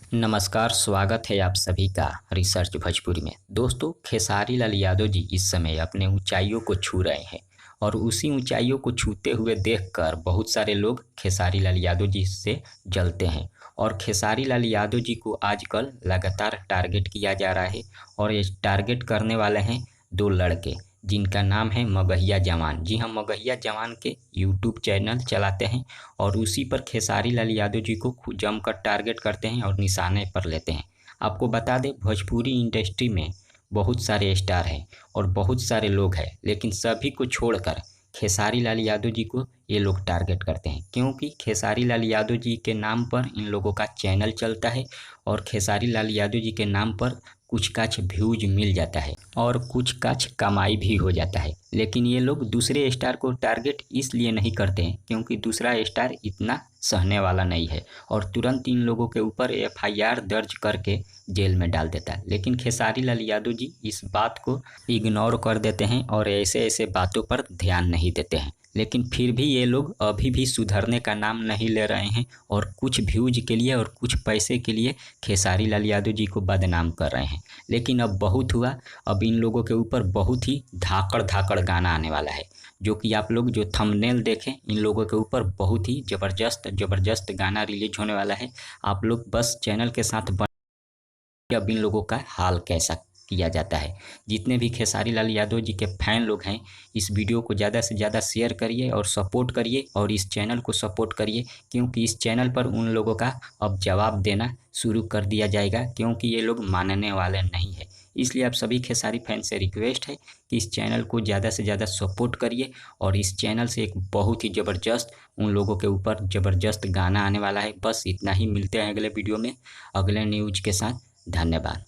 नमस्कार, स्वागत है आप सभी का रिसर्च भोजपुरी में। दोस्तों, खेसारी लाल यादव जी इस समय अपने ऊंचाइयों को छू रहे हैं और उसी ऊंचाइयों को छूते हुए देखकर बहुत सारे लोग खेसारी लाल यादव जी से जलते हैं। और खेसारी लाल यादव जी को आजकल लगातार टारगेट किया जा रहा है और ये टारगेट करने वाले हैं दो लड़के, जिनका नाम है मगहिया जवान। जी हाँ, मगहिया जवान के यूट्यूब चैनल चलाते हैं और उसी पर खेसारी लाल यादव जी को जमकर टारगेट करते हैं और निशाने पर लेते हैं। आपको बता दें, भोजपुरी इंडस्ट्री में बहुत सारे स्टार हैं और बहुत सारे लोग हैं, लेकिन सभी को छोड़कर खेसारी लाल यादव जी को ये लोग टारगेट करते हैं, क्योंकि खेसारी लाल यादव जी के नाम पर इन लोगों का चैनल चलता है और खेसारी लाल यादव जी के नाम पर कुछ काछ व्यूज मिल जाता है और कुछ काछ कमाई भी हो जाता है। लेकिन ये लोग दूसरे स्टार को टारगेट इसलिए नहीं करते हैं क्योंकि दूसरा स्टार इतना सहने वाला नहीं है और तुरंत इन लोगों के ऊपर एफआईआर दर्ज करके जेल में डाल देता है। लेकिन खेसारी लाल यादव जी इस बात को इग्नोर कर देते हैं और ऐसे ऐसे बातों पर ध्यान नहीं देते हैं। लेकिन फिर भी ये लोग अभी भी सुधरने का नाम नहीं ले रहे हैं और कुछ व्यूज के लिए और कुछ पैसे के लिए खेसारी लाल यादव जी को बदनाम कर रहे हैं। लेकिन अब बहुत हुआ, अब इन लोगों के ऊपर बहुत ही धाकड़ धाकड़ गाना आने वाला है, जो कि आप लोग जो थंबनेल देखें, इन लोगों के ऊपर बहुत ही ज़बरदस्त ज़बरदस्त गाना रिलीज होने वाला है। आप लोग बस चैनल के साथ कि अब इन लोगों का हाल कैसा किया जाता है। जितने भी खेसारी लाल यादव जी के फैन लोग हैं, इस वीडियो को ज़्यादा से ज़्यादा शेयर करिए और सपोर्ट करिए और इस चैनल को सपोर्ट करिए, क्योंकि इस चैनल पर उन लोगों का अब जवाब देना शुरू कर दिया जाएगा, क्योंकि ये लोग मानने वाले नहीं है। इसलिए आप सभी खेसारी फैन से रिक्वेस्ट है कि इस चैनल को ज़्यादा से ज़्यादा सपोर्ट करिए और इस चैनल से एक बहुत ही ज़बरदस्त उन लोगों के ऊपर ज़बरदस्त गाना आने वाला है। बस इतना ही, मिलते हैं अगले वीडियो में अगले न्यूज के साथ। धन्यवाद।